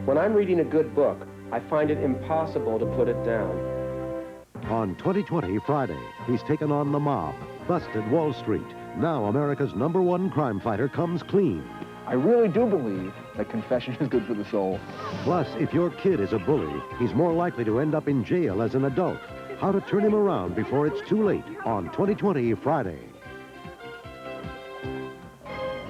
When I'm reading a good book, I find it impossible to put it down. On 2020 Friday, he's taken on the mob, busted Wall Street. Now America's #1 crime fighter comes clean. I really do believe that confession is good for the soul. Plus, if your kid is a bully, he's more likely to end up in jail as an adult. How to turn him around before it's too late on 2020 Friday.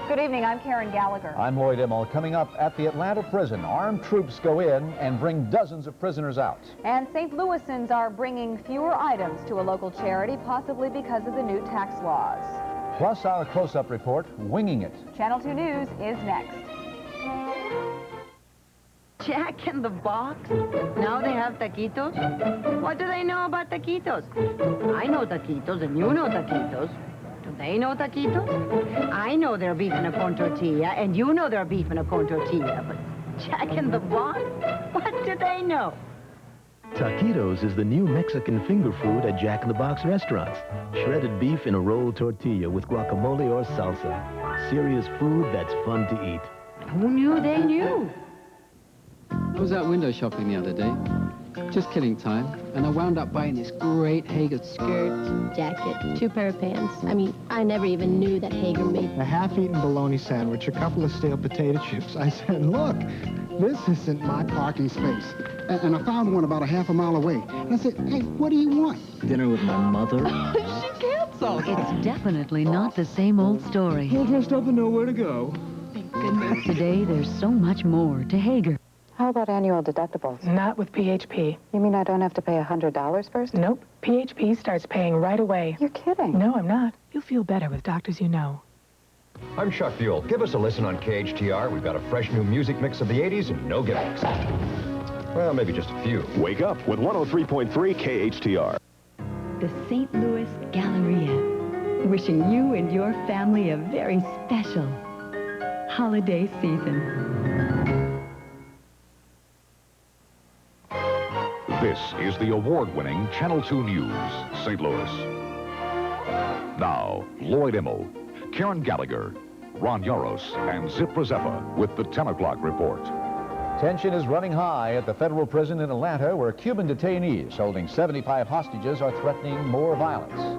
Good evening, I'm Karen Gallagher. I'm Lloyd Immel. Coming up at the Atlanta prison, armed troops go in and bring dozens of prisoners out. And St. Louisans are bringing fewer items to a local charity, possibly because of the new tax laws. Plus our close-up report, Winging It. Channel 2 News is next. Jack in the Box? Now they have taquitos? What do they know about taquitos? I know taquitos and you know taquitos. Do they know taquitos? I know they're beef in a corn tortilla and you know they're beef in a corn tortilla, but Jack in the Box? What do they know? Taquitos is the new Mexican finger food at Jack in the Box restaurants. Shredded beef in a rolled tortilla with guacamole or salsa. Serious food that's fun to eat. Who knew they knew? I was out window shopping the other day, just killing time, and I wound up buying this great Hager skirt, jacket, 2 pair of pants. I mean, I never even knew that Hager made a half-eaten bologna sandwich, a couple of stale potato chips. I said, look, this isn't my parking space. And I found one about a half a mile away. And I said, hey, what do you want? Dinner with my mother. She canceled. It's definitely not the same old story. All dressed up and nowhere to go. Thank goodness. Today, there's so much more to Hager. How about annual deductibles? Not with PHP. You mean I don't have to pay $100 first? Nope. PHP starts paying right away. You're kidding. No, I'm not. You'll feel better with doctors you know. I'm Chuck Buell. Give us a listen on KHTR. We've got a fresh new music mix of the 80s and no gimmicks. Well, maybe just a few. Wake up with 103.3 KHTR. The St. Louis Galleria, wishing you and your family a very special holiday season. This is the award-winning Channel 2 News, St. Louis. Now, Lloyd Immel, Karen Gallagher, Ron Yaros, and Rzeppa with the 10 o'clock report. Tension is running high at the federal prison in Atlanta, where Cuban detainees holding 75 hostages are threatening more violence.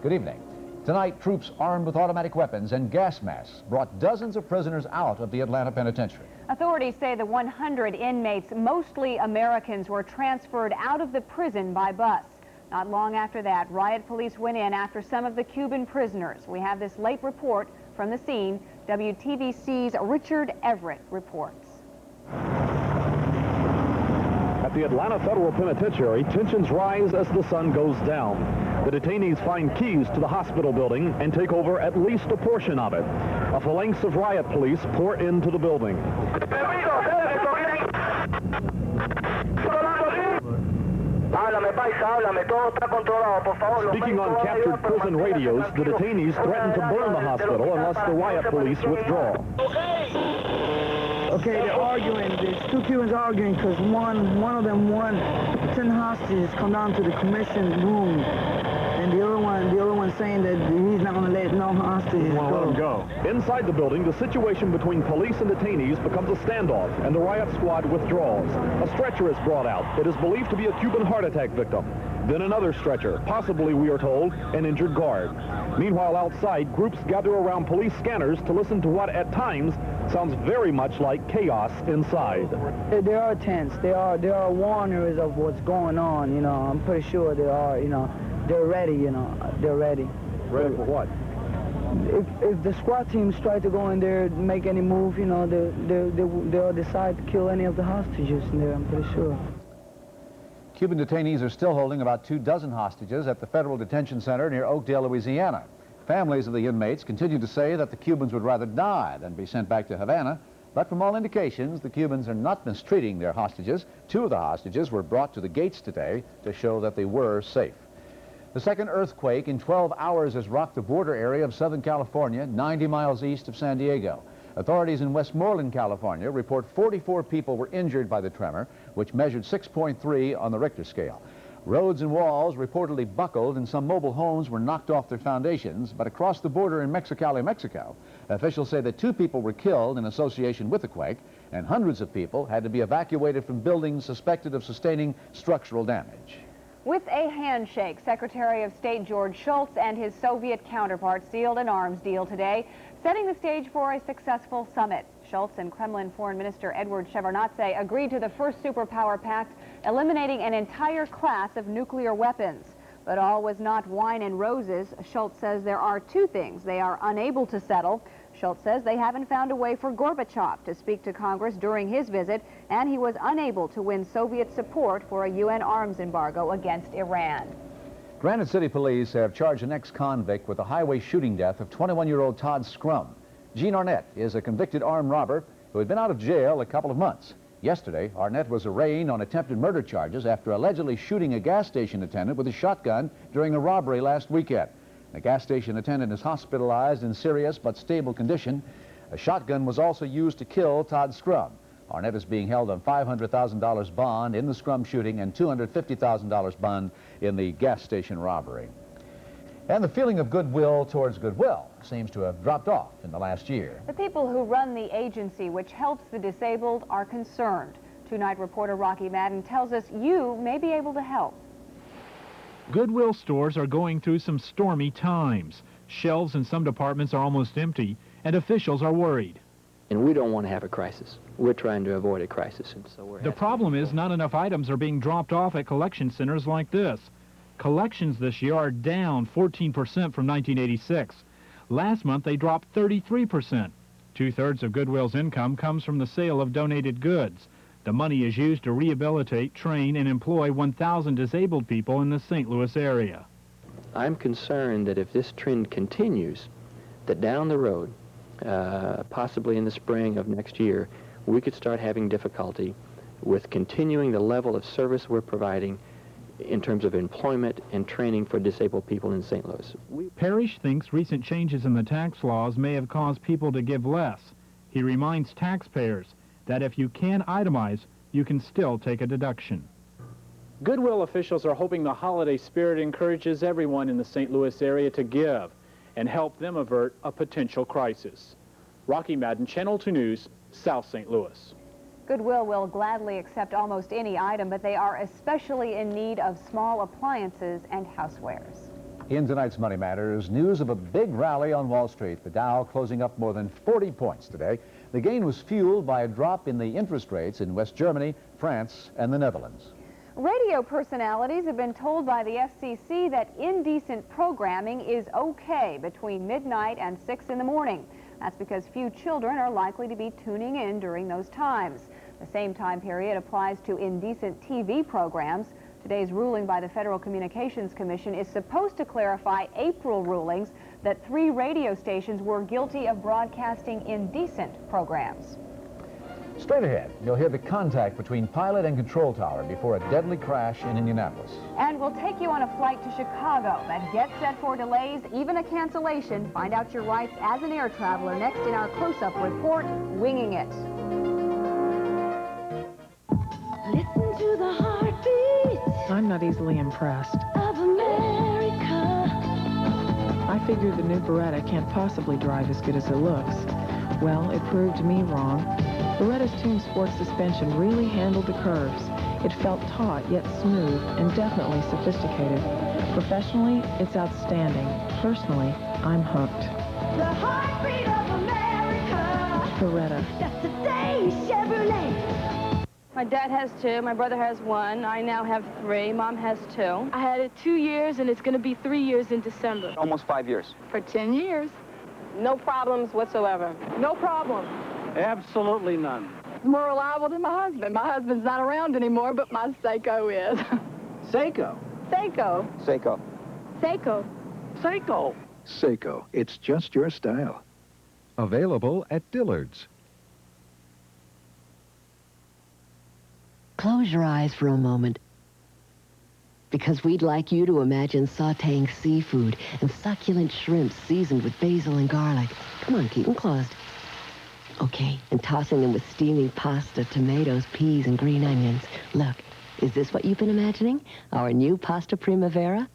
Good evening. Tonight, troops armed with automatic weapons and gas masks brought dozens of prisoners out of the Atlanta penitentiary. Authorities say the 100 inmates, mostly Americans, were transferred out of the prison by bus. Not long after that, riot police went in after some of the Cuban prisoners. We have this late report from the scene. WTVC's Richard Everett reports. At the Atlanta Federal Penitentiary, tensions rise as the sun goes down. The detainees find keys to the hospital building and take over at least a portion of it. A phalanx of riot police pour into the building. Speaking on captured prison radios, the detainees threaten to burn the hospital unless the riot police withdraw. Okay, they're arguing. There's 2 Cubans arguing because one of them won 10 hostages come down to the commission room, and the other one saying that he's not going to let no hostages go. Inside the building, the situation between police and detainees becomes a standoff, and the riot squad withdraws. A stretcher is brought out. It is believed to be a Cuban heart attack victim. Then another stretcher, possibly, we are told, an injured guard. Meanwhile, outside, groups gather around police scanners to listen to what, at times, sounds very much like chaos inside. There are tents. There are warners of what's going on, you know. I'm pretty sure there are, you know. They're ready, you know. They're ready. Ready for what? If the SWAT teams try to go in there and make any move, you know, they'll decide to kill any of the hostages in there, I'm pretty sure. Cuban detainees are still holding about 24 hostages at the Federal Detention Center near Oakdale, Louisiana. Families of the inmates continue to say that the Cubans would rather die than be sent back to Havana, but from all indications, the Cubans are not mistreating their hostages. 2 of the hostages were brought to the gates today to show that they were safe. The second earthquake in 12 hours has rocked the border area of Southern California, 90 miles east of San Diego. Authorities in Westmoreland, California, report 44 people were injured by the tremor, which measured 6.3 on the Richter scale. Roads and walls reportedly buckled, and some mobile homes were knocked off their foundations. But across the border in Mexicali, Mexico, officials say that 2 people were killed in association with the quake, and hundreds of people had to be evacuated from buildings suspected of sustaining structural damage. With a handshake, Secretary of State George Shultz and his Soviet counterpart sealed an arms deal today, setting the stage for a successful summit. Shultz and Kremlin Foreign Minister Edward Shevardnadze agreed to the first superpower pact, eliminating an entire class of nuclear weapons. But all was not wine and roses. Shultz says there are two things they are unable to settle. Shultz says they haven't found a way for Gorbachev to speak to Congress during his visit, and he was unable to win Soviet support for a UN arms embargo against Iran. Granite City police have charged an ex-convict with the highway shooting death of 21-year-old Todd Scrum. Gene Arnett is a convicted armed robber who had been out of jail a couple of months. Yesterday, Arnett was arraigned on attempted murder charges after allegedly shooting a gas station attendant with a shotgun during a robbery last weekend. The gas station attendant is hospitalized in serious but stable condition. A shotgun was also used to kill Todd Scrum. Arnett is being held on $500,000 bond in the Scrum shooting and $250,000 bond in the gas station robbery. And the feeling of goodwill towards Goodwill seems to have dropped off in the last year. The people who run the agency, which helps the disabled, are concerned. Two-night reporter Rocky Madden tells us you may be able to help. Goodwill stores are going through some stormy times. Shelves in some departments are almost empty, and officials are worried. And we don't want to have a crisis. We're trying to avoid a crisis, and so we're... The problem is not enough items are being dropped off at collection centers like this. Collections this year are down 14% from 1986. Last month, they dropped 33%. Two-thirds of Goodwill's income comes from the sale of donated goods. The money is used to rehabilitate, train, and employ 1,000 disabled people in the St. Louis area. I'm concerned that if this trend continues, that down the road, possibly in the spring of next year, we could start having difficulty with continuing the level of service we're providing in terms of employment and training for disabled people in St. Louis. Parrish thinks recent changes in the tax laws may have caused people to give less. He reminds taxpayers that if you can itemize, you can still take a deduction. Goodwill officials are hoping the holiday spirit encourages everyone in the St. Louis area to give and help them avert a potential crisis. Rocky Madden, Channel 2 News, South St. Louis. Goodwill will gladly accept almost any item, but they are especially in need of small appliances and housewares. In tonight's Money Matters, news of a big rally on Wall Street. The Dow closing up more than 40 points today. The gain was fueled by a drop in the interest rates in West Germany, France, and the Netherlands. Radio personalities have been told by the FCC that indecent programming is okay between midnight and 6 in the morning. That's because few children are likely to be tuning in during those times. The same time period applies to indecent TV programs. Today's ruling by the Federal Communications Commission is supposed to clarify April rulings that 3 radio stations were guilty of broadcasting indecent programs. Straight ahead, you'll hear the contact between pilot and control tower before a deadly crash in Indianapolis. And we'll take you on a flight to Chicago that gets set for delays, even a cancellation. Find out your rights as an air traveler next in our close-up report, Winging It. Listen to the heartbeat I'm not easily impressed. of America. I figured the new Beretta can't possibly drive as good as it looks. Well, it proved me wrong. Beretta's tuned sports suspension really handled the curves. It felt taut yet smooth and definitely sophisticated. Professionally, it's outstanding. Personally, I'm hooked. The heartbeat of America. Beretta. That's today's Chevrolet. My dad has 2, my brother has 1, I now have 3, Mom has 2. I had it 2 years, and it's going to be 3 years in December. Almost 5 years. For 10 years. No problems whatsoever. No problem. Absolutely none. More reliable than my husband. My husband's not around anymore, but my Seiko is. Seiko. Seiko. Seiko. Seiko. Seiko. Seiko. It's just your style. Available at Dillard's. Close your eyes for a moment, because we'd like you to imagine sautéing seafood and succulent shrimp seasoned with basil and garlic. Come on, keep them closed. Okay, and tossing them with steaming pasta, tomatoes, peas, and green onions. Look, is this what you've been imagining? Our new pasta primavera?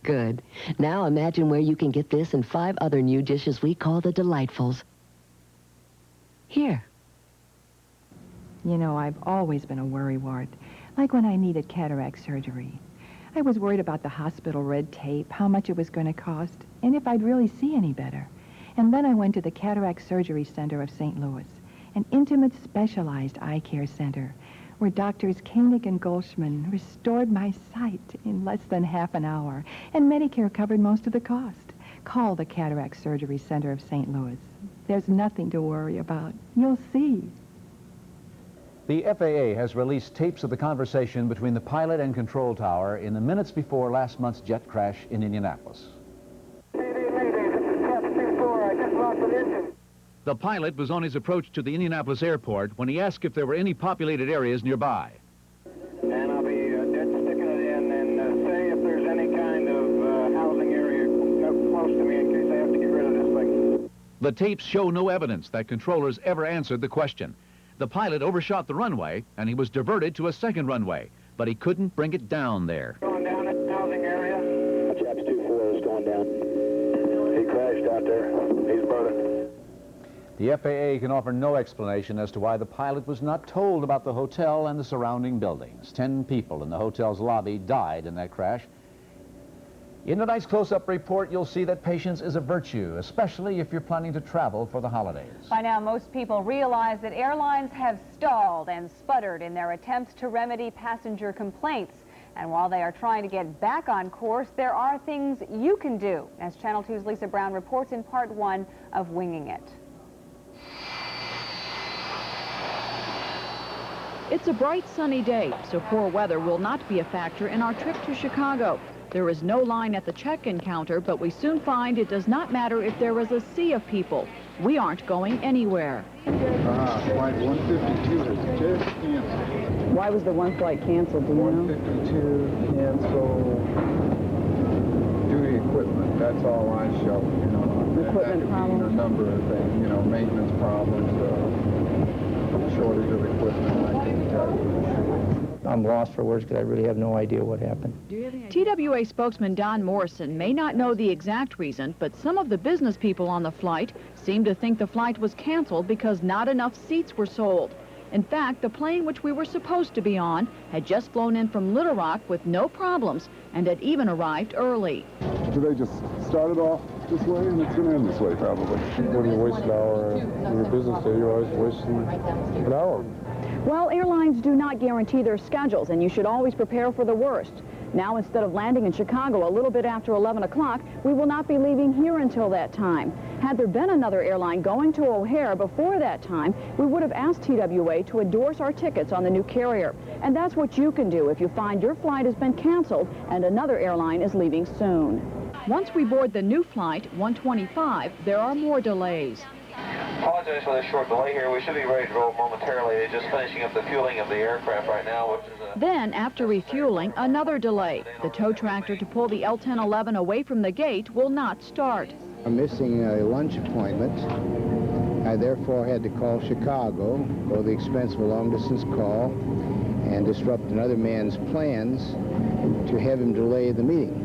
Good. Now imagine where you can get this and 5 other new dishes we call the Delightfuls. Here. You know, I've always been a worrywart, like when I needed cataract surgery. I was worried about the hospital red tape, how much it was going to cost, and if I'd really see any better. And then I went to the Cataract Surgery Center of St. Louis, an intimate, specialized eye care center, where Doctors Koenig and Goldschman restored my sight in less than half an hour, and Medicare covered most of the cost. Call the Cataract Surgery Center of St. Louis. There's nothing to worry about. You'll see. The FAA has released tapes of the conversation between the pilot and control tower in the minutes before last month's jet crash in Indianapolis. The pilot was on his approach to the Indianapolis airport when he asked if there were any populated areas nearby. And I'll be dead sticking it in and say if there's any kind of housing area close to me in case I have to get rid of this thing. The tapes show no evidence that controllers ever answered the question. The pilot overshot the runway, and he was diverted to a second runway, but he couldn't bring it down there. Going down in the housing area. Chaps 2-4 is going down. He crashed out there. He's burning. The FAA can offer no explanation as to why the pilot was not told about the hotel and the surrounding buildings. 10 people in the hotel's lobby died in that crash. In tonight's close-up report, you'll see that patience is a virtue, especially if you're planning to travel for the holidays. By now, most people realize that airlines have stalled and sputtered in their attempts to remedy passenger complaints. And while they are trying to get back on course, there are things you can do, as Channel 2's Lisa Brown reports in part 1 of Winging It. It's a bright, sunny day, so poor weather will not be a factor in our trip to Chicago. There is no line at the check-in counter, but we soon find it does not matter if there is a sea of people. We aren't going anywhere. Flight 152 has just canceled. Why was the one flight canceled, do you know? 152 canceled due to equipment. That's all I show, you know. Equipment problems? A number of things, you know, maintenance problems, shortage of equipment, I can tell you. I'm lost for words because I really have no idea what happened. TWA spokesman Don Morrison may not know the exact reason, but some of the business people on the flight seem to think the flight was canceled because not enough seats were sold. In fact, the plane which we were supposed to be on had just flown in from Little Rock with no problems and had even arrived early. Today just started off this way and it's going to end this way probably. When you waste an hour in your business day, you're always wasting an hour. Well, airlines do not guarantee their schedules, and you should always prepare for the worst. Now, instead of landing in Chicago a little bit after 11 o'clock, we will not be leaving here until that time. Had there been another airline going to O'Hare before that time, we would have asked TWA to endorse our tickets on the new carrier. And that's what you can do if you find your flight has been canceled and another airline is leaving soon. Once we board the new flight, 125, there are more delays. Apologize for this short delay here. We should be ready to roll momentarily. They're just finishing up the fueling of the aircraft right now, which is Then, after refueling, another delay. The tow tractor to pull the L-1011 away from the gate will not start. I'm missing a lunch appointment. I therefore had to call Chicago, go the expense of a long-distance call, and disrupt another man's plans to have him delay the meeting.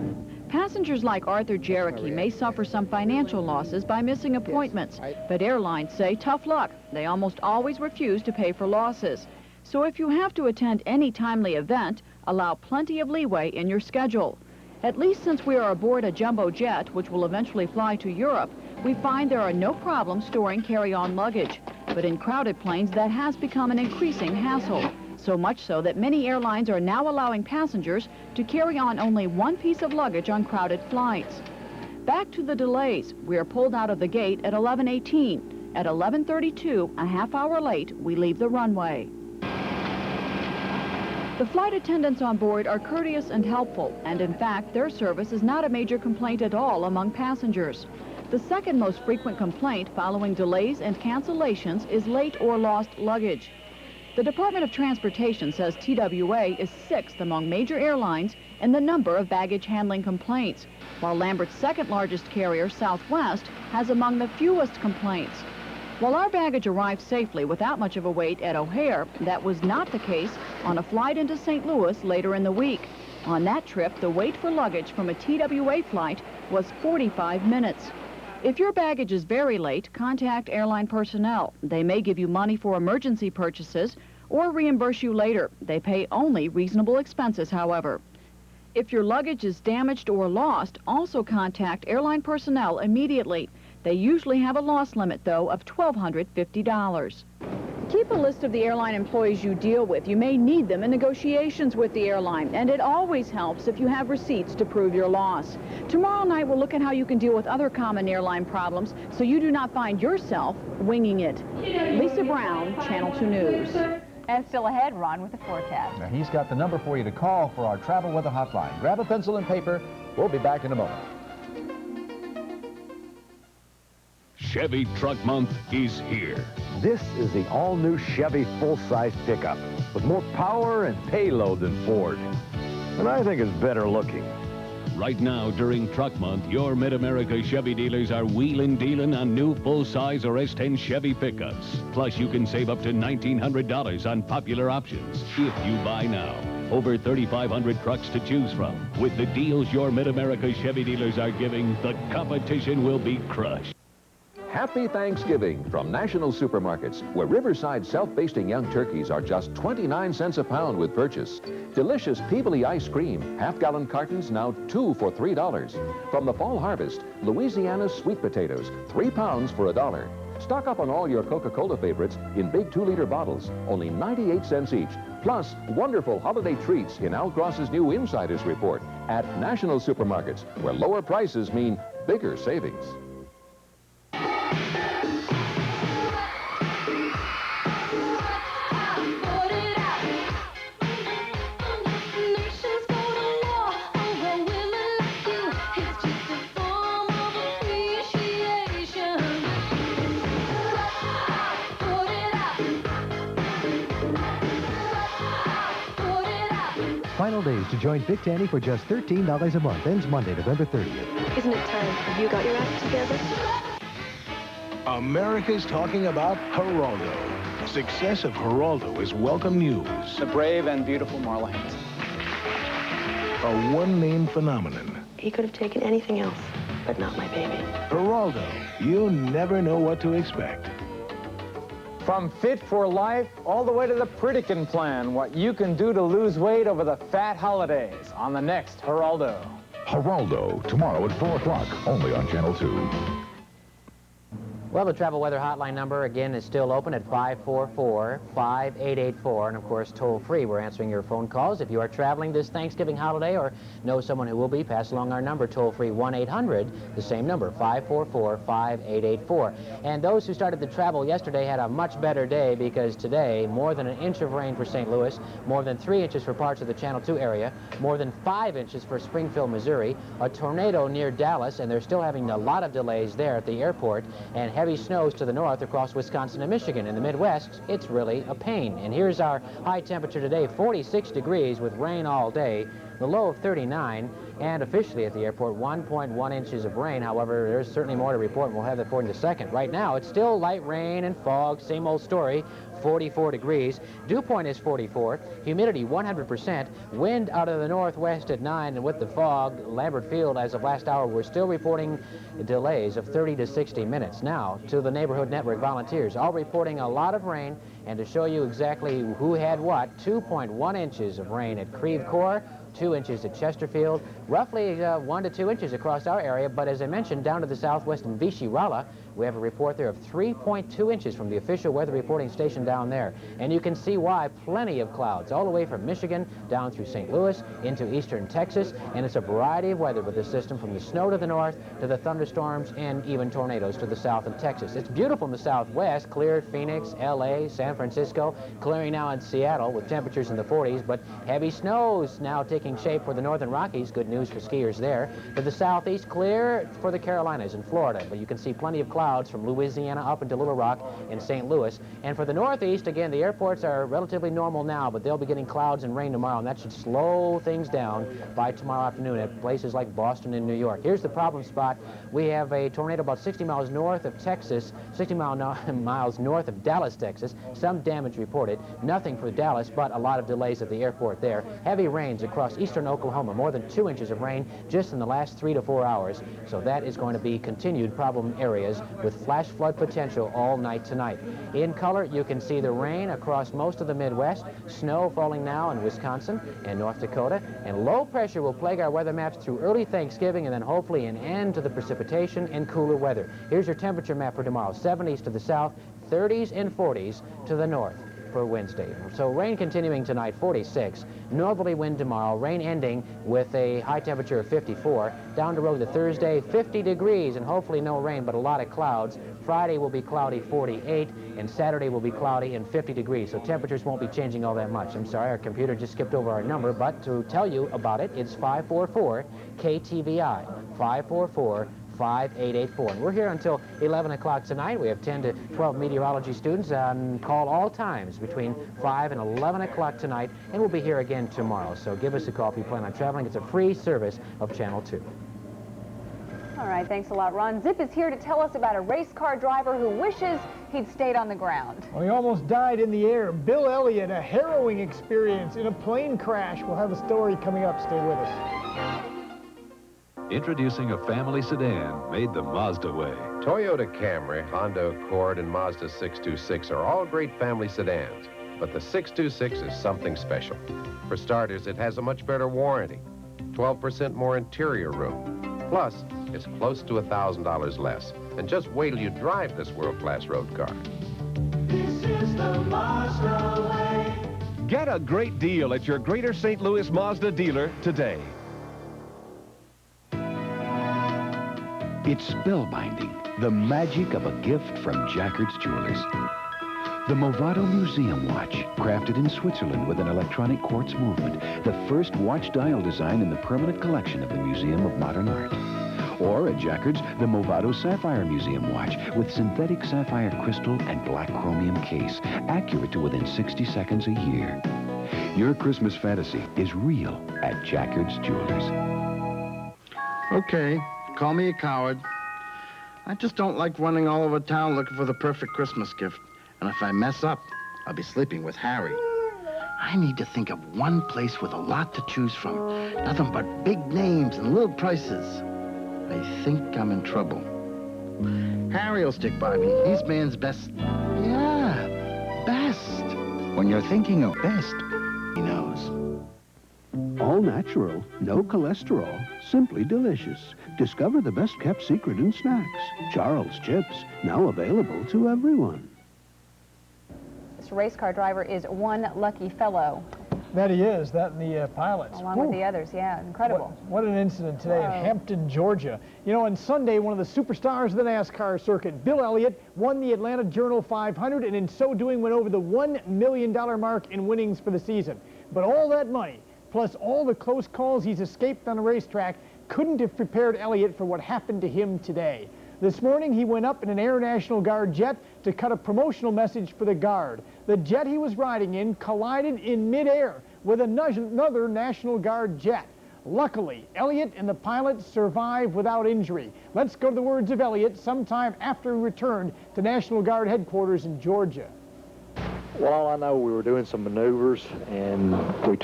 Passengers like Arthur Cherokee may suffer some financial losses by missing appointments, but airlines say tough luck. They almost always refuse to pay for losses. So if you have to attend any timely event, allow plenty of leeway in your schedule. At least since we are aboard a jumbo jet, which will eventually fly to Europe, we find there are no problems storing carry-on luggage. But in crowded planes, that has become an increasing hassle. So much so that many airlines are now allowing passengers to carry on only one piece of luggage on crowded flights. Back to the delays. We are pulled out of the gate at 11:18. At 11:32, a half hour late, we leave the runway. The flight attendants on board are courteous and helpful, and in fact, their service is not a major complaint at all among passengers. The second most frequent complaint following delays and cancellations is late or lost luggage. The Department of Transportation says TWA is 6th among major airlines in the number of baggage handling complaints, while Lambert's second largest carrier, Southwest, has among the fewest complaints. While our baggage arrived safely without much of a wait at O'Hare, that was not the case on a flight into St. Louis later in the week. On that trip, the wait for luggage from a TWA flight was 45 minutes. If your baggage is very late, contact airline personnel. They may give you money for emergency purchases or reimburse you later. They pay only reasonable expenses, however. If your luggage is damaged or lost, also contact airline personnel immediately. They usually have a loss limit, though, of $1,250. Keep a list of the airline employees you deal with. You may need them in negotiations with the airline, and it always helps if you have receipts to prove your loss. Tomorrow night, we'll look at how you can deal with other common airline problems so you do not find yourself winging it. Lisa Brown, Channel 2 News. And still ahead, Ron with the forecast. Now, he's got the number for you to call for our travel weather hotline. Grab a pencil and paper. We'll be back in a moment. Chevy Truck Month is here. This is the all-new Chevy full-size pickup with more power and payload than Ford. And I think it's better looking. Right now, during Truck Month, your Mid-America Chevy dealers are wheeling dealing on new full-size or S10 Chevy pickups. Plus, you can save up to $1,900 on popular options if you buy now. Over 3,500 trucks to choose from. With the deals your Mid-America Chevy dealers are giving, the competition will be crushed. Happy Thanksgiving from National Supermarkets, where Riverside self-basting young turkeys are just 29 cents a pound with purchase. Delicious Peebly ice cream, half-gallon cartons now 2 for $3. From the fall harvest, Louisiana's sweet potatoes, 3 pounds for $1. Stock up on all your Coca-Cola favorites in big 2-liter bottles, only 98 cents each. Plus, wonderful holiday treats in Al Gross's new Insiders Report at National Supermarkets, where lower prices mean bigger savings. Final days to join Big Tanny for just $13 a month. Ends Monday, November 30th. Isn't it time? Have you got your act together? America's talking about Geraldo. The success of Geraldo is welcome news. The brave and beautiful Marlins. A one-name phenomenon. He could have taken anything else, but not my baby. Geraldo, you never know what to expect. From Fit for Life all the way to the Pritikin Plan, what you can do to lose weight over the fat holidays on the next Geraldo. Geraldo, tomorrow at 4 o'clock, only on Channel 2. Well, the travel weather hotline number, again, is still open at 544-5884. And, of course, toll-free. We're answering your phone calls. If you are traveling this Thanksgiving holiday or know someone who will be, pass along our number, toll-free 1-800, the same number, 544-5884. And those who started the travel yesterday had a much better day because today, more than an inch of rain for St. Louis, more than 3 inches for parts of the Channel 2 area, more than 5 inches for Springfield, Missouri, a tornado near Dallas, and they're still having a lot of delays there at the airport, and heavy snows to the north across Wisconsin and Michigan. In the Midwest, it's really a pain. And here's our high temperature today, 46 degrees with rain all day, the low of 39, and officially at the airport, 1.1 inches of rain. However, there's certainly more to report, and we'll have that for you in a second. Right now, it's still light rain and fog, same old story. 44 degrees. Dew point is 44. Humidity 100%. Wind out of the northwest at 9. And with the fog, Lambert Field, as of last hour, we're still reporting delays of 30 to 60 minutes. Now, to the Neighborhood Network volunteers, all reporting a lot of rain. And to show you exactly who had what, 2.1 inches of rain at Creve Coeur, 2 inches at Chesterfield, roughly 1 to 2 inches across our area. But as I mentioned, down to the southwest in Vichy-Rala, we have a report there of 3.2 inches from the official weather reporting station down there. And you can see why. Plenty of clouds all the way from Michigan down through St. Louis into eastern Texas. And it's a variety of weather with this system, from the snow to the north to the thunderstorms and even tornadoes to the south in Texas. It's beautiful in the southwest, clear at Phoenix, L.A., San Francisco, clearing now in Seattle with temperatures in the 40s, but heavy snows now taking shape for the northern Rockies. Good news for skiers there. To the southeast, clear for the Carolinas and Florida, but you can see plenty of clouds clouds from Louisiana up into Little Rock and St. Louis. And for the Northeast, again, the airports are relatively normal now, but they'll be getting clouds and rain tomorrow, and that should slow things down by tomorrow afternoon at places like Boston and New York. Here's the problem spot. We have a tornado about 60 miles north of Texas, 60 miles north of Dallas, Texas. Some damage reported. Nothing for Dallas, but a lot of delays at the airport there. Heavy rains across eastern Oklahoma, more than 2 inches of rain just in the last 3 to 4 hours. So that is going to be continued problem areas with flash flood potential all night tonight. In color, you can see the rain across most of the Midwest, snow falling now in Wisconsin and North Dakota, and low pressure will plague our weather maps through early Thanksgiving and then hopefully an end to the precipitation and cooler weather. Here's your temperature map for tomorrow. 70s to the south, 30s and 40s to the north for Wednesday. So rain continuing tonight, 46. Northerly wind tomorrow, rain ending with a high temperature of 54. Down the road to Thursday, 50 degrees and hopefully no rain, but a lot of clouds. Friday will be cloudy, 48, and Saturday will be cloudy and 50 degrees. So temperatures won't be changing all that much. I'm sorry, our computer just skipped over our number, but to tell you about it, it's 544-KTVI, 544-5884. And we're here until 11 o'clock tonight. We have 10 to 12 meteorology students on call all times between 5 and 11 o'clock tonight, and we'll be here again tomorrow. So give us a call if you plan on traveling. It's a free service of Channel 2. All right, thanks a lot, Ron. Zip is here to tell us about a race car driver who wishes he'd stayed on the ground. Well, he almost died in the air. Bill Elliott, a harrowing experience in a plane crash. We'll have a story coming up. Stay with us. Introducing a family sedan made the Mazda way. Toyota Camry, Honda Accord, and Mazda 626 are all great family sedans. But the 626 is something special. For starters, it has a much better warranty, 12% more interior room. Plus, it's close to $1,000 less. And just wait till you drive this world-class road car. This is the Mazda way. Get a great deal at your Greater St. Louis Mazda dealer today. It's spellbinding, the magic of a gift from Jacquard's Jewelers. The Movado Museum watch, crafted in Switzerland with an electronic quartz movement, the first watch dial design in the permanent collection of the Museum of Modern Art. Or at Jacquard's, the Movado Sapphire Museum watch with synthetic sapphire crystal and black chromium case, accurate to within 60 seconds a year. Your Christmas fantasy is real at Jacquard's Jewelers. Okay, call me a coward. I just don't like running all over town looking for the perfect Christmas gift. And if I mess up, I'll be sleeping with Harry. I need to think of one place with a lot to choose from. Nothing but big names and little prices. I think I'm in trouble. Harry will stick by me. He's man's best. Yeah, best. When you're thinking of best, he knows. All natural, no cholesterol, simply delicious. Discover the best kept secret in snacks. Charles Chips, now available to everyone. This race car driver is one lucky fellow. That he is, that and the pilots. Along with the others, yeah, incredible. What an incident today in Hampton, Georgia. You know, on Sunday, one of the superstars of the NASCAR circuit, Bill Elliott, won the Atlanta Journal 500, and in so doing went over the $1 million mark in winnings for the season. But all that money, plus all the close calls he's escaped on the racetrack, couldn't have prepared Elliott for what happened to him today. This morning, he went up in an Air National Guard jet to cut a promotional message for the Guard. The jet he was riding in collided in midair with another National Guard jet. Luckily, Elliott and the pilot survived without injury. Let's go to the words of Elliott sometime after he returned to National Guard headquarters in Georgia. Well, all I know, we were doing some maneuvers, and we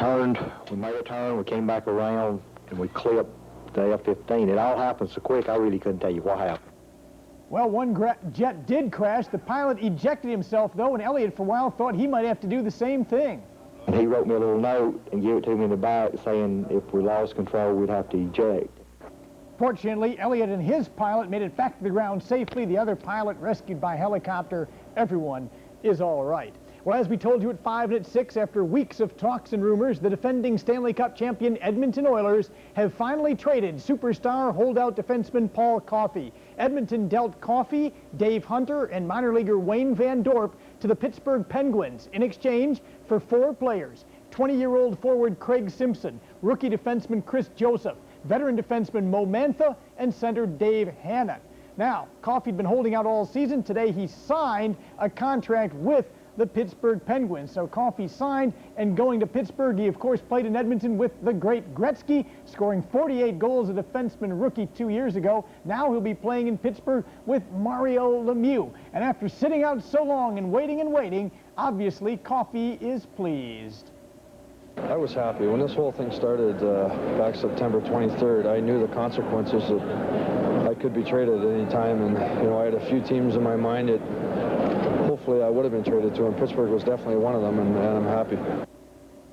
made a turn, we came back around, and we clipped the F-15. It all happened so quick, I really couldn't tell you what happened. Well, one jet did crash. The pilot ejected himself, though, and Elliott, for a while, thought he might have to do the same thing. And he wrote me a little note and gave it to me in the back saying if we lost control, we'd have to eject. Fortunately, Elliott and his pilot made it back to the ground safely. The other pilot rescued by helicopter. Everyone is all right. Well, as we told you at 5 and at 6, after weeks of talks and rumors, the defending Stanley Cup champion Edmonton Oilers have finally traded superstar holdout defenseman Paul Coffey. Edmonton dealt Coffey, Dave Hunter, and minor leaguer Wayne Van Dorp to the Pittsburgh Penguins in exchange for 4 players: 20-year-old forward Craig Simpson, rookie defenseman Chris Joseph, veteran defenseman Mo Mantha, and center Dave Hanna. Now, Coffey'd been holding out all season. Today he signed a contract with the Pittsburgh Penguins. So Coffey signed and going to Pittsburgh. He, of course, played in Edmonton with the great Gretzky, scoring 48 goals, a defenseman rookie 2 years ago. Now he'll be playing in Pittsburgh with Mario Lemieux. And after sitting out so long and waiting, obviously Coffey is pleased. I was happy. When this whole thing started back September 23rd, I knew the consequences that I could be traded at any time. And, you know, I had a few teams in my mind that hopefully I would have been traded to, and Pittsburgh was definitely one of them, and I'm happy.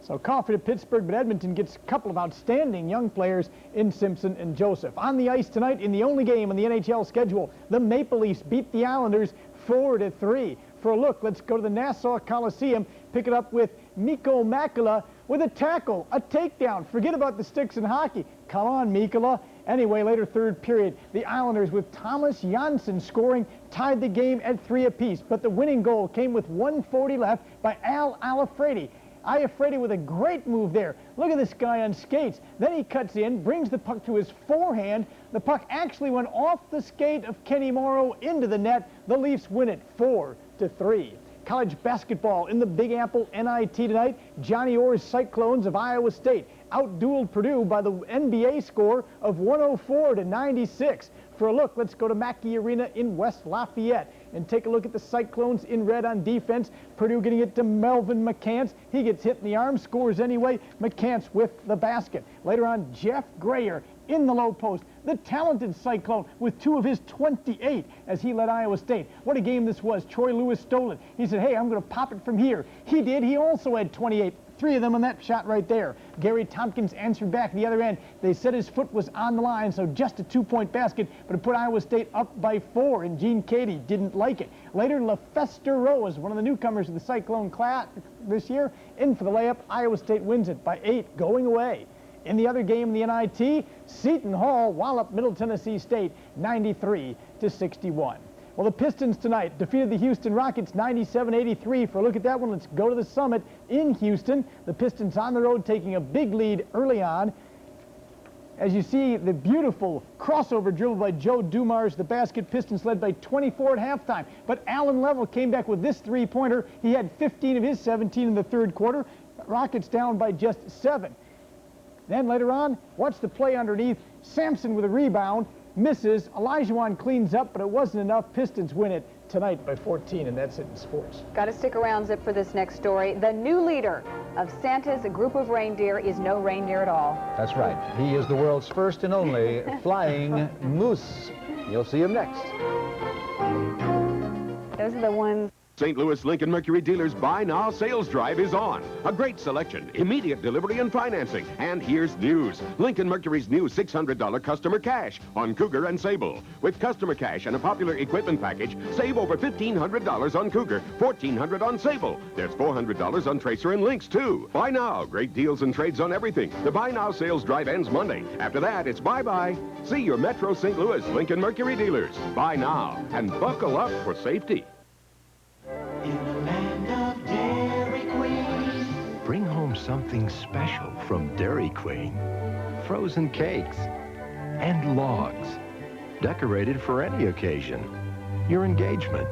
So Coffey to Pittsburgh, but Edmonton gets a couple of outstanding young players in Simpson and Joseph. On the ice tonight in the only game on the NHL schedule, the Maple Leafs beat the Islanders 4-3. For a look, let's go to the Nassau Coliseum, pick it up with Mikko Makela with a tackle, a takedown. Forget about the sticks in hockey. Come on, Mikkola. Anyway, later third period, the Islanders with Thomas Janssen scoring tied the game at 3 apiece. But the winning goal came with 1:40 left by Al Iafrate. Iafrate with a great move there. Look at this guy on skates. Then he cuts in, brings the puck to his forehand. The puck actually went off the skate of Kenny Morrow into the net. The Leafs win it 4-3. College basketball in the Big Apple NIT tonight. Johnny Orr's Cyclones of Iowa State outdueled Purdue by the NBA score of 104-96. For a look, let's go to Mackey Arena in West Lafayette and take a look at the Cyclones in red on defense. Purdue getting it to Melvin McCants. He gets hit in the arm, scores anyway. McCants with the basket. Later on, Jeff Grayer in the low post. The talented Cyclone with 2 of his 28 as he led Iowa State. What a game this was. Troy Lewis stole it. He said, hey, I'm going to pop it from here. He did. He also had 28. 3 of them on that shot right there. Gary Tompkins answered back the other end. They said his foot was on the line, so just a 2-point basket, but it put Iowa State up by 4, and Gene Cady didn't like it. Later, LaFester Rose, one of the newcomers of the Cyclone class this year, in for the layup. Iowa State wins it by 8, going away. In the other game in the NIT, Seton Hall walloped Middle Tennessee State 93-61. Well, the Pistons tonight defeated the Houston Rockets 97-83. For a look at that one, let's go to the Summit in Houston. The Pistons on the road taking a big lead early on. As you see, the beautiful crossover dribble by Joe Dumars, the basket. Pistons led by 24 at halftime. But Allen Level came back with this three-pointer. He had 15 of his 17 in the third quarter. Rockets down by just 7. Then later on, watch the play underneath. Sampson with a rebound. Misses. Olajuwon cleans up, but it wasn't enough. Pistons win it tonight by 14, and that's it in sports. Got to stick around, Zip, for this next story. The new leader of Santa's group of reindeer is no reindeer at all. That's right. He is the world's first and only flying moose. You'll see him next. Those are the ones. St. Louis Lincoln Mercury dealers' Buy Now sales drive is on. A great selection, immediate delivery and financing. And here's news. Lincoln Mercury's new $600 customer cash on Cougar and Sable. With customer cash and a popular equipment package, save over $1,500 on Cougar, $1,400 on Sable. There's $400 on Tracer and Lynx, too. Buy now. Great deals and trades on everything. The Buy Now sales drive ends Monday. After that, it's bye-bye. See your Metro St. Louis Lincoln Mercury dealers. Buy now and buckle up for safety. Bring home something special from Dairy Queen. Frozen cakes and logs, decorated for any occasion. Your engagement,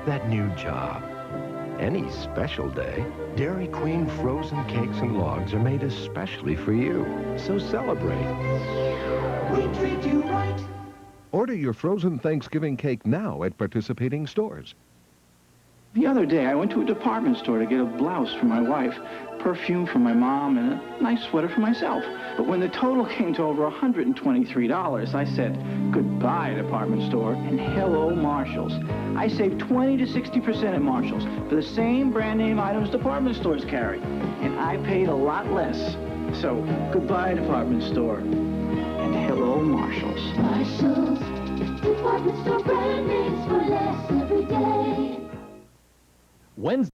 that new job, any special day. Dairy Queen frozen cakes and logs are made especially for you. So celebrate. We treat you right. Order your frozen Thanksgiving cake now at participating stores. The other day, I went to a department store to get a blouse for my wife, perfume for my mom, and a nice sweater for myself. But when the total came to over $123, I said, goodbye, department store, and hello, Marshalls. I saved 20 to 60% at Marshalls for the same brand name items department stores carry. And I paid a lot less. So, goodbye, department store, and hello, Marshalls. Marshalls, department store brand names for less every day. Wednesday.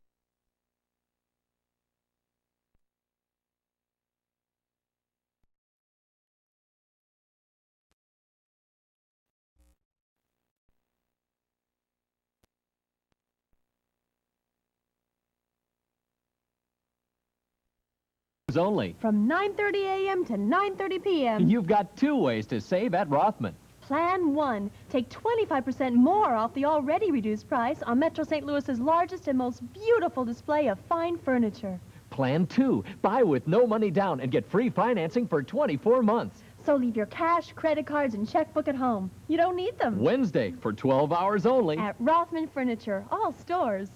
Only from 9:30 a.m. to 9:30 p.m. You've got 2 ways to save at Rothman. Plan 1. Take 25% more off the already reduced price on Metro St. Louis's largest and most beautiful display of fine furniture. Plan 2. Buy with no money down and get free financing for 24 months. So leave your cash, credit cards, and checkbook at home. You don't need them. Wednesday for 12 hours only. At Rothman Furniture, all stores.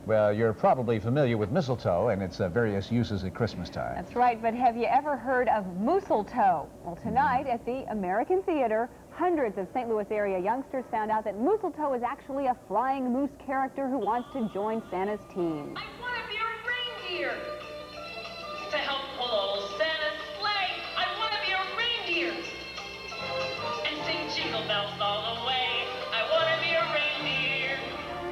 Well, you're probably familiar with mistletoe and its various uses at Christmas time. That's right, but have you ever heard of mistletoe? Well, tonight at the American Theater, hundreds of St. Louis area youngsters found out that mistletoe is actually a flying moose character who wants to join Santa's team. I want to be a reindeer to help pull old Santa's sleigh. I want to be a reindeer and sing jingle bells all the way. I want to be a reindeer.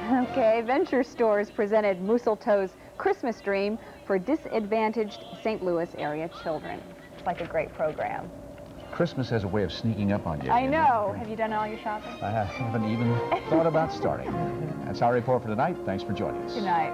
Okay, Venture Stores presented Mistletoe's Christmas Dream for disadvantaged St. Louis area children. It's like a great program. Christmas has a way of sneaking up on you. I know. Have you done all your shopping? I haven't even thought about starting. That's our report for tonight. Thanks for joining us. Good night.